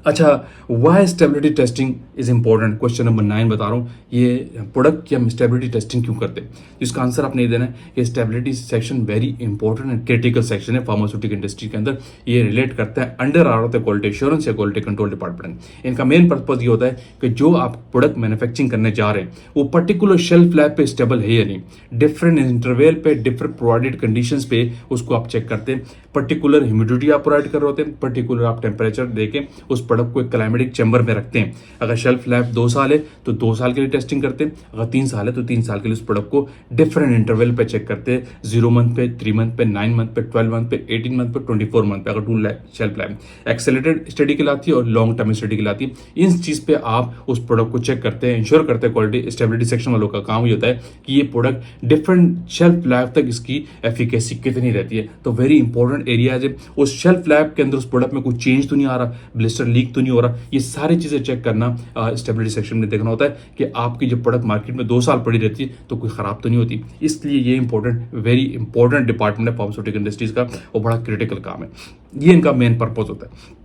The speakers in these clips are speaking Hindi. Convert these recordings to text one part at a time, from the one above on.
अच्छा, why stability testing is important, question number 9 बता रहा हूँ। ये प्रोडक्ट की हम स्टेबिलिटी टेस्टिंग क्यों करते हैं, इसका आंसर आपने ये देना है कि stability section very important and critical section है फार्मास्यूटिकल इंडस्ट्री के अंदर। ये रिलेट करता है अंडर आर होता है क्वालिटी एश्योरेंस या क्वालिटी कंट्रोल डिपार्टमेंट। इनका मेन पर्पज ये होता है कि जो आप प्रोडक्ट मैन्युफैक्चरिंग करने जा रहे हैं वो पर्टिकुलर शेल्फ लाइफ पे स्टेबल है या नहीं। डिफरेंट इंटरवल पे डिफरेंट प्रोवाइडेड कंडीशंस पे उसको आप चेक करते हैं। पर्टिकुलर ह्यूमिडिटी आप प्रोवाइड कर रहे होते हैं, पर्टिकुलर आप टेम्परेचर देके उस प्रोडक्ट को एक क्लाइमेटिक चैम्बर में रखते हैं। अगर शेल्फ लाइफ 2 साल है तो 2 साल के लिए टेस्टिंग करते हैं, अगर 3 साल है तो 3 साल के लिए उस प्रोडक्ट को डिफरेंट इंटरवल पे चेक करते हैं। 0 मंथ पे, 3 मंथ पे, 9 मंथ पे, 12 मंथ पे, 18 मंथ पे, 24 मंथ पे, अगर 2 शेल्फ लाइफ एक्सेलरेटेड स्टडी के लिए आती है और लॉन्ग टर्म स्टडी के लिए आती है। इस चीज पे आप उस प्रोडक्ट को चेक करते हैं, इंश्योर करते हैं। क्वालिटी स्टेबिलिटी सेक्शन वालों का काम ये होता है कि ये प्रोडक्ट डिफरेंट शेल्फ लाइफ तक इसकी एफिकेसी कितनी रहती है। तो वेरी इंपॉर्टेंट एरिया है, उस शेल्फ लाइफ के अंदर उस प्रोडक्ट में कोई चेंज तो नहीं आ रहा, ब्लिस्टर लीक तो नहीं हो रहा। ये सारी चीजें चेक करना स्टेबिलिटी सेक्शन में देखना होता है कि आपकी जो प्रोडक्ट मार्केट में 2 साल पड़ी रहती है तो कोई खराब तो नहीं होती। इसलिए ये इंपॉर्टेंट, वेरी इंपॉर्टेंट डिपार्टमेंट है फार्मास्यूटिकल इंडस्ट्रीज का और बड़ा क्रिटिकल काम है। ये इनका मेन पर्पज होता है।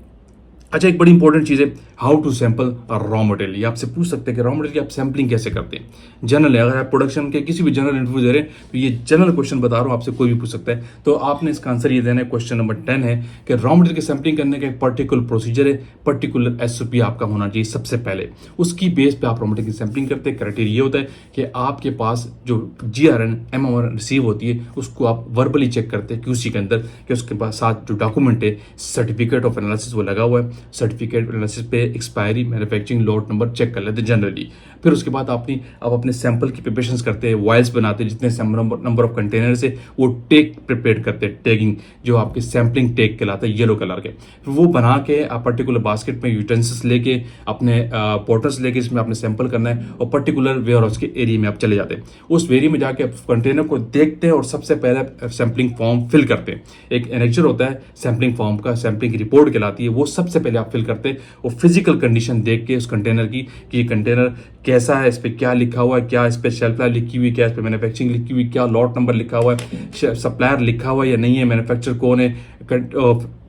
अच्छा, एक बड़ी इंपॉर्टेंट चीज़ है how to sample raw material. ये आपसे पूछ सकते हैं कि रॉ मटेरियल की आप सैंपलिंग कैसे करते हैं। जनरल है, अगर आप प्रोडक्शन के किसी भी जनरल इंटरव्यू दे रहे हैं तो ये जनरल क्वेश्चन बता रहा हूँ, आपसे कोई भी पूछ सकता है। तो आपने इसका आंसर ये देना है, क्वेश्चन नंबर 10 है कि रॉ मटेरियल की सैंपलिंग करने का एक पर्टिकुलर प्रोसीजर है, पर्टिकुलर SOP आपका होना चाहिए सबसे पहले। उसकी बेस पे आप रॉ मटेरियल की सैंपलिंग करते हैं। क्राइटेरिया ये होता है कि आपके पास जो GRN MMR रिसीव होती है उसको आप वर्बली चेक करते हैं QC के अंदर कि उसके पास साथ जो डॉक्यूमेंट है, सर्टिफिकेट ऑफ एनालिसिस वो लगा हुआ है। सर्टिफिकेट एनालिसिस पे expiry, manufacturing lot number check कर लेते हैं जनरली। फिर उसके बाद आप अपने सैंपल की प्रिपरेशंस करते हैं, वायल्स बनाते हैं, जितने नंबर ऑफ कंटेनर से वो टेक प्रिपेयर करते हैं, टैगिंग जो आपके सैंपलिंग टेक कहलाता है, येलो कलर के। फिर वो बना के आप पर्टिकुलर बास्केट में यूटेंसिल्स लेके, अपने पोर्टर्स लेके इसमें आपने सैंपल करना है और पर्टिकुलर वेयर हाउस के एरिया में आप चले जाते हैं। उस एरिया में जाके आप कंटेनर को देखते हैं और सबसे पहले सैंपलिंग फॉर्म फिल करते हैं। एक एनेक्चर होता है सैंपलिंग फॉर्म का, सैंपलिंग रिपोर्ट कहलाती है, वो सबसे पहले आप फिल करते हैं और फिजिकल कंडीशन देख के उस कंटेनर की कि ये कंटेनर कैसा है, इस पे क्या लिखा हुआ है, क्या इस पे शेल्फ लाइफ लिखी हुई, क्या इस पे मैन्युफैक्चरिंग लिखी हुई, क्या लॉट नंबर लिखा हुआ है, सप्लायर लिखा हुआ है या नहीं है, मैन्युफैक्चरर कौन है,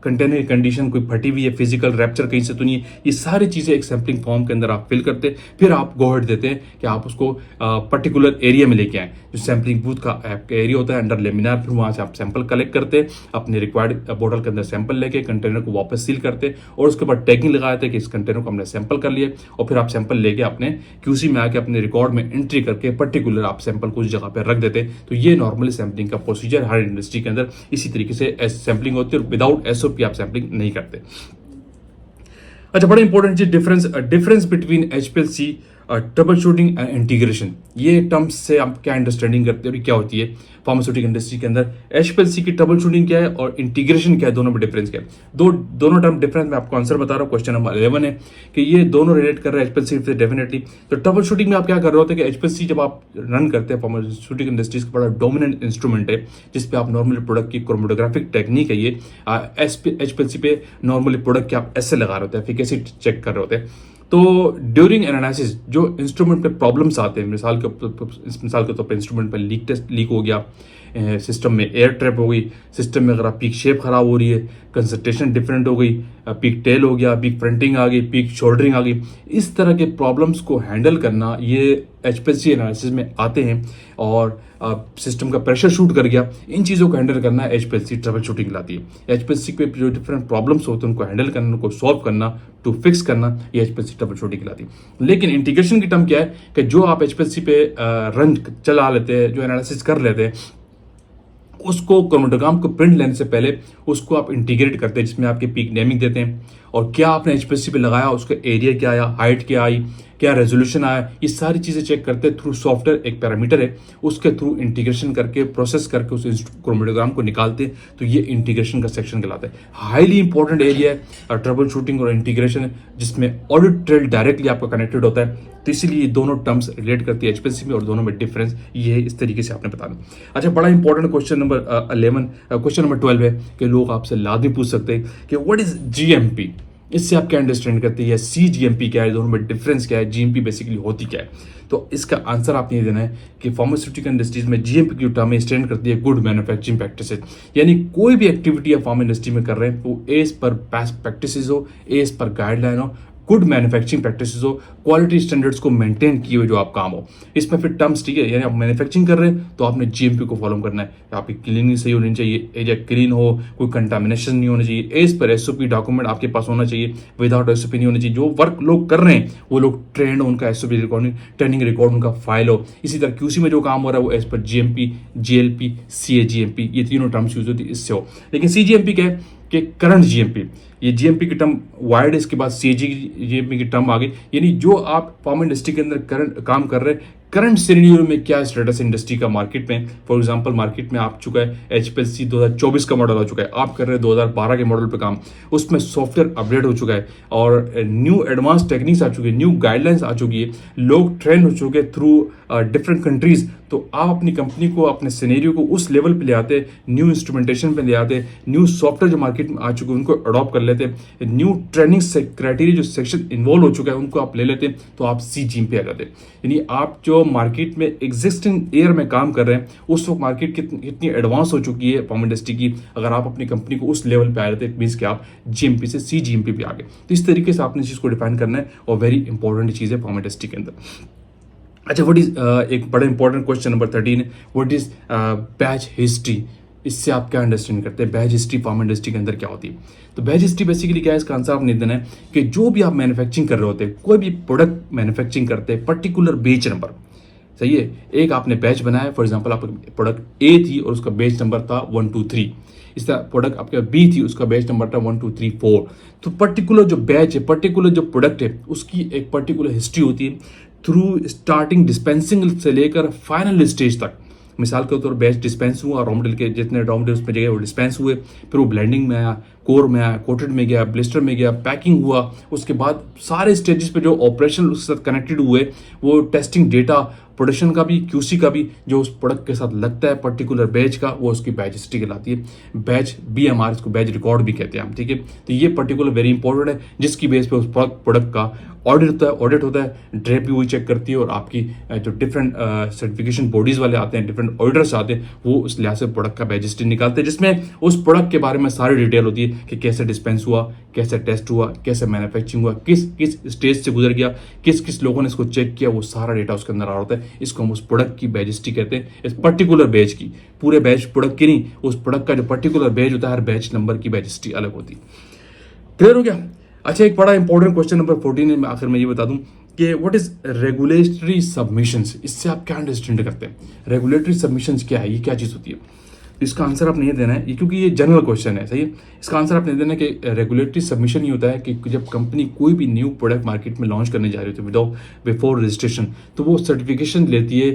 कंटेनर की कंडीशन कोई फटी हुई है, फिजिकल रैप्चर कहीं से तो नहीं है। ये सारी चीज़ें एक सैंपलिंग फॉर्म के अंदर आप फिल करते हैं। फिर आप गो हेड देते हैं कि आप उसको पर्टिकुलर एरिया में लेके आए, जो सैंपलिंग बूथ का एरिया होता है अंडर लेमिनार। फिर वहाँ से आप सैंपल कलेक्ट करते हैं, अपने रिक्वायर्ड बोतल के अंदर सैंपल लेके कंटेनर को वापस सील करते हैं और उसके बाद टैगिंग लगाते हैं कि इस कंटेनर को हमने सैंपल कर लिया। और फिर आप सैंपल लेके अपने QC में आके अपने रिकॉर्ड में एंट्री करके पर्टिकुलर आप सैंपल को उस जगह पर रख देते हैं। तो ये नॉर्मली सैंपलिंग का प्रोसीजर हर इंडस्ट्री के अंदर इसी तरीके से सैंपलिंग होती है और विदाउट SOP आप सैंपलिंग नहीं करते। अच्छा, बड़ा इंपॉर्टेंट चीज difference between HPLC, trouble shooting and integration. ये टर्म्स से आप क्या अंडरस्टैंडिंग करते हो, क्या होती है फार्मास्यूटिकल इंडस्ट्री के अंदर। HPLC की ट्रबल शूटिंग क्या है और इंटीग्रेशन क्या है, दोनों में डिफरेंस क्या है। दोनों टर्म डिफरेंस मैं आपको आंसर बता रहा हूँ। क्वेश्चन नंबर 11 है कि ये दोनों रिलेट कर रहे हैं HPLC से डेफिनेटली। तो ट्रबल शूटिंग में आप क्या कर रहे होते हैं कि HPLC जब आप रन करते हैं, फार्मास्यूटिकल इंडस्ट्रीज का बड़ा डोमिनेंट इंस्ट्रूमेंट है जिसपे आप नॉर्मली प्रोडक्ट की क्रोमेटोग्राफिक टेक्निक है ये। HPLC पे नॉर्मली प्रोडक्ट के आप ऐसे लगा रहे होते हैं, एफिकेसी चेक कर रहे होते हैं। तो ड्यूरिंग एनालिसिस जो इंस्ट्रूमेंट पे प्रॉब्लम्स आते हैं, मिसाल के तौर पर इंस्ट्रूमेंट पर लीक हो गया, सिस्टम में एयर ट्रैप हो गई, सिस्टम में अगर आप पीक शेप खराब हो रही है, कंसंट्रेशन डिफरेंट हो गई, पीक टेल हो गया, पीक फ्रंटिंग आ गई, पीक शोल्डरिंग आ गई, इस तरह के प्रॉब्लम्स को हैंडल करना ये HPLC एनालिसिस में आते हैं। और सिस्टम का प्रेशर शूट कर गया, इन चीज़ों को हैंडल करना HPLC ट्रबल शूटिंग लाती है। HPLC पे जो डिफरेंट प्रॉब्लम्स होते हैं उनको हैंडल करना, उनको सॉल्व करना, टू फिक्स करना, ये HPLC ट्रबल शूटिंग लाती है। लेकिन इंटीग्रेशन की टर्म क्या है कि जो आप HPLC पे रन चला लेते हैं, जो एनालिसिस कर लेते हैं, उसको क्रोमेटोग्राम को प्रिंट लेने से पहले उसको आप इंटीग्रेट करते हैं, जिसमें आपके पीक नेमिंग देते हैं और क्या आपने HPLC पे लगाया, उसका एरिया क्या आया, हाइट क्या आई, क्या रेजोल्यूशन आया, ये सारी चीज़ें चेक करते हैं थ्रू सॉफ्टवेयर। एक पैरामीटर है, उसके थ्रू इंटीग्रेशन करके प्रोसेस करके उस क्रोमेटोग्राम को निकालते हैं। तो ये इंटीग्रेशन का सेक्शन कहलाता है। हाईली इंपॉर्टेंट एरिया है ट्रबल शूटिंग और इंटीग्रेशन, जिसमें ऑडिट ट्रेल डायरेक्टली आपका कनेक्टेड होता है। तो इसीलिए दोनों टर्म्स रिलेट करती है HPLC में और दोनों में डिफरेंस ये है, इस तरीके से आपने बताना। अच्छा, बड़ा इंपॉर्टेंट क्वेश्चन नंबर 12 है कि लोग आपसे लाजमी पूछ सकते हैं कि व्हाट इज GMP। इससे आप क्या अंडरस्टैंड करते हैं, सी जीएमपी क्या है, दोनों में डिफरेंस क्या है, जीएमपी बेसिकली होती क्या है। तो इसका आंसर आपने ये देना है कि फार्मास्यूटिकल इंडस्ट्रीज में जीएमपी की टर्म स्टैंड करती है गुड मैन्युफैक्चरिंग प्रैक्टिसेस, यानी कोई भी एक्टिविटी आप फार्मा इंडस्ट्री में कर रहे हैं वो एज पर बेस्ट प्रैक्टिसेस हो, एज पर गाइडलाइन हो, गुड मैन्युफैक्चरिंग प्रैक्टिसेस हो, क्वालिटी स्टैंडर्ड्स को मेंटेन किए हुए जो आप काम हो। इसमें फिर टर्म्स ठीक है, यानी आप मैन्युफैक्चरिंग कर रहे हैं तो आपने जीएमपी को फॉलो करना है, आपकी क्लीनिंग सही होनी चाहिए, एरिया क्लीन हो, कोई कंटामिनेशन नहीं होना चाहिए, एज पर एसओपी डॉक्यूमेंट आपके पास होना चाहिए, विदाउट एसओपी नहीं होना चाहिए। जो वर्क लोग कर रहे हैं वो लोग ट्रेंड हो, उनका एसओपी रिकॉर्डिंग ट्रेनिंग रिकॉर्ड उनका फाइल हो। इसी तरह क्यूसी में जो काम हो रहा है वो एज पर जीएमपी, जीएलपी, सीएजीएमपी, ये तीनों टर्म्स यूज होती है, इससे हो। लेकिन सीजीएमपी क्या है कि करंट जीएमपी, ये जीएमपी की टर्म वाइड, इसके बाद सीजी जीएमपी की टर्म आ गई, यानी जो आप फार्मा इंडस्ट्री के अंदर करंट काम कर रहे हैं, करंट सिनेरियो में क्या स्टेटस इंडस्ट्री का मार्केट में। फॉर एग्जांपल मार्केट में आप चुका है एचपीएलसी 2024 का मॉडल आ चुका है, आप कर रहे हैं 2012 के मॉडल पे काम, उसमें सॉफ्टवेयर अपडेट हो चुका है और न्यू एडवांस टेक्निक्स आ चुकी है, न्यू गाइडलाइंस आ चुकी है, लोग ट्रेंड हो चुके हैं थ्रू डिफरेंट कंट्रीज। तो आप अपनी कंपनी को, अपने सिनेरियो को उस लेवल पे ले आते, न्यू इंस्ट्रूमेंटेशन पे ले आते, न्यू सॉफ्टवेयर जो मार्केट में आ चुके हैं उनको अडॉप्ट कर लेते, न्यू ट्रेनिंग क्राइटेरिया जो सेक्शन इन्वॉल्व हो चुका है उनको आप ले लेते, तो आप सी जीम पे आ जाते। यानी आप जो मार्केट में एग्जिस्टिंग एयर में काम कर रहे हैं उस वक्त मार्केट कितनी एडवांस हो चुकी है फार्मा इंडस्ट्री की, अगर आप अपनी कंपनी को उस लेवल पे आ जाते मीन्स कि आप जीएमपी से सी जीएमपी पे आ गए। तो इस तरीके से आपने इस चीज़ को डिफाइन करना है और वेरी इंपॉर्टेंट चीज़ है फार्मा इंडस्ट्री के अंदर। अच्छा, व्हाट इज एक बड़ा इंपॉर्टेंट क्वेश्चन नंबर 13 है, व्हाट इज बैच हिस्ट्री। इससे आप क्या अंडरस्टैंड करते हैं, बैच हिस्ट्री फार्मा इंडस्ट्री के अंदर क्या होती है। तो बैच हिस्ट्री बेसिकली क्या है, इसका आंसर आपने देना है कि जो भी आप मैन्युफैक्चरिंग कर रहे होते हैं, कोई भी प्रोडक्ट मैन्युफैक्चरिंग करते हैं, पर्टिकुलर बैच नंबर, सही है, एक आपने बैच बनाया, फॉर एग्जांपल आपका प्रोडक्ट ए थी और उसका बैच नंबर था 1 2 3, इस तरह प्रोडक्ट आपका बी थी, उसका बैच नंबर था 1 2 3 4। तो पर्टिकुलर जो बैच है, पर्टिकुलर जो प्रोडक्ट है, उसकी एक पर्टिकुलर हिस्ट्री होती है थ्रू स्टार्टिंग डिस्पेंसिंग से लेकर फाइनल स्टेज तक। मिसाल के तौर पर बैच डिस्पेंस हुआ, रॉ मटेरियल के जितने रॉ मटेरियल उसमें जगह वो डिस्पेंस हुए, फिर वो ब्लेंडिंग में आया, कोर में आया, कोटेड में गया, ब्लिस्टर में गया, पैकिंग हुआ, उसके बाद सारे स्टेजेस पे जो ऑपरेशन उसके साथ कनेक्टेड हुए, वो टेस्टिंग डेटा, प्रोडक्शन का भी, क्यूसी का भी, जो उस प्रोडक्ट के साथ लगता है पर्टिकुलर बैच का, वो उसकी बैच हिस्ट्री कहलाती है। बैच बीएमआर, इसको बैच रिकॉर्ड भी कहते हैं हम, ठीक है। तो ये पर्टिकुलर वेरी इंपॉर्टेंट है, जिसकी बेस पे उस प्रोडक्ट का ऑडिट होता है, ड्रेप भी वही चेक करती है और आपकी जो डिफरेंट सर्टिफिकेशन बॉडीज वाले आते हैं, डिफरेंट ऑडिटर्स आते हैं, वो उस लिहाज से प्रोडक्ट का बैच हिस्ट्री निकालते हैं, जिसमें उस प्रोडक्ट के बारे में सारी डिटेल होती है कि कैसे डिस्पेंस हुआ, कैसे टेस्ट हुआ, कैसे मैन्युफैक्चरिंग हुआ, किस किस स्टेज से गुजर गया, किस किस लोगों ने इसको चेक किया, वो सारा डेटा उसके अंदर आ रहा होता है। इसको हम उस प्रोडक्ट की बैच हिस्ट्री कहते हैं, इस पर्टिकुलर बैच की, पूरे बैच प्रोडक्ट की नहीं, उस प्रोडक्ट का जो पर्टिकुलर बैच होता है, हर बैच नंबर की बैच हिस्ट्री अलग होती है। क्लियर हो गया। अच्छा, एक बड़ा इंपॉर्टेंट क्वेश्चन नंबर 14 में आखिर में ये बता दूं कि व्हाट इज रेगुलेटरी सबमिशंस। इससे आप क्या अंडरस्टैंड करते हैं, रेगुलेटरी सबमिशंस क्या है, ये क्या चीज़ होती है। इसका आंसर आपने ये देना है, ये क्योंकि ये जनरल क्वेश्चन है, सही है। इसका आंसर आपने देना है कि रेगुलेटरी सबमिशन ये होता है कि जब कंपनी कोई भी न्यू प्रोडक्ट मार्केट में लॉन्च करने जा रही होती है विदाउट बिफोर रजिस्ट्रेशन, तो वो सर्टिफिकेशन लेती है।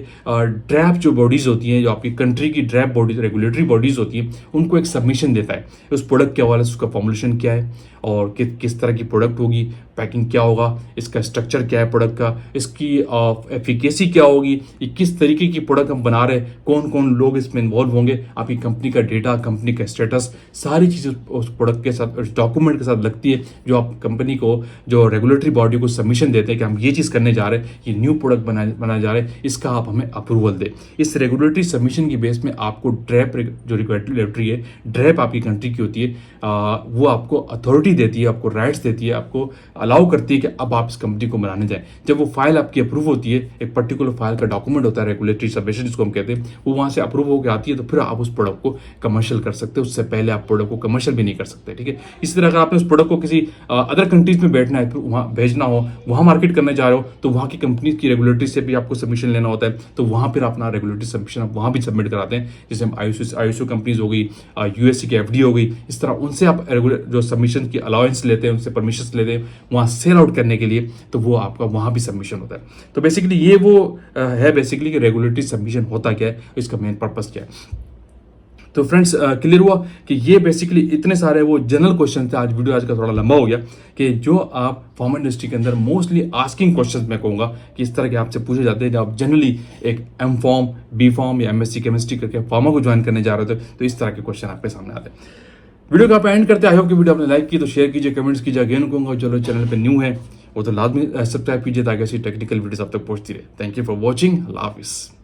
ड्रैप जो बॉडीज़ होती हैं, जो आपकी कंट्री की ड्रैप बॉडीज, रेगुलेटरी बॉडीज़ होती हैं, उनको एक सबमिशन देता है उस प्रोडक्ट के हवाले से, उसका फॉर्मुलेशन क्या है और किस तरह की प्रोडक्ट होगी, पैकिंग क्या होगा, इसका स्ट्रक्चर क्या है प्रोडक्ट का, इसकी एफिकेसी क्या होगी, ये किस तरीके की प्रोडक्ट हम बना रहे हैं, कौन कौन लोग इसमें इन्वॉल्व होंगे, आपकी कंपनी का डेटा, कंपनी का स्टेटस, सारी चीज़ें उस प्रोडक्ट के साथ, उस डॉक्यूमेंट के साथ लगती है, जो आप कंपनी को, जो रेगुलेटरी बॉडी को सबमिशन देते हैं कि हम ये चीज़ करने जा रहे हैं, ये न्यू प्रोडक्ट बनाने जा रहे हैं, इसका आप हमें अप्रूवल दें। इस रेगुलेटरी सबमिशन की बेस में आपको ड्रैप, जो रेगुलेटरी है, ड्रैप आपकी कंट्री की होती है, वो आपको अथॉरिटी देती है, आपको राइट्स देती है, आपको अलाउ करती है कि अब आप इस कंपनी को बनाने जाएं। जब वो फाइल आपकी अप्रूव होती है, एक पर्टिकुलर फाइल का डॉक्यूमेंट होता है, रेगुलेटरी सबमिशन जिसको हम कहते हैं, वो वहां से अप्रूव होकर आती है, तो फिर आप उस प्रोडक्ट को कमर्शियल कर सकते हैं। उससे पहले आप प्रोडक्ट को कमर्शियल भी नहीं कर सकते, ठीक है। इसी तरह अगर आपने उस प्रोडक्ट को किसी अदर कंट्रीज में बैठना है, फिर वहाँ भेजना हो, वहाँ मार्केट करने जा रहे हो, तो वहाँ की कंपनी की रेगुलेटरी से भी आपको सबमिशन लेना होता है, तो वहाँ फिर अपना रेगुलेटरी सबमिशन आप वहाँ भी सबमिट कराते हैं। जैसे हम आईएसओ कंपनीज हो गई, यूएससी की एफडी हो गई, इस तरह उनसे आप जो सबमिशन की अलाउंस लेते हैं, उनसे परमिशन लेते हैं वहाँ सेल आउट करने के लिए, तो वो आपका वहाँ भी सबमिशन होता है। तो बेसिकली ये वो है बेसिकली कि रेगुलेटरी सबमिशन होता क्या है, इसका मेन पर्पस क्या है। तो फ्रेंड्स, क्लियर हुआ कि ये बेसिकली इतने सारे वो जनरल क्वेश्चन थे। आज वीडियो आज का थोड़ा लंबा हो गया कि जो आप फार्मा इंडस्ट्री के अंदर मोस्टली आस्किंग क्वेश्चंस मैं कहूँगा कि इस तरह के आपसे पूछे जाते हैं, जब आप जनरली एक एम फॉर्म, बी फॉर्म या एमएससी केमिस्ट्री करके फार्मा को ज्वाइन करने जा रहे थे, तो इस तरह के क्वेश्चन आपके सामने आते हैं। वीडियो का आप एंड करते, आई होप कि वीडियो आपने लाइक की तो शेयर कीजिए, कमेंट्स कीजिए। अगेन कहूँगा चलो चैनल पे न्यू है वो तो लाजमी सब्सक्राइब कीजिए ताकि ऐसी टेक्निकल वीडियोस आप तक पहुंचती रहे। थैंक यू फॉर वॉचिंग, अल्लाह हाफिज़।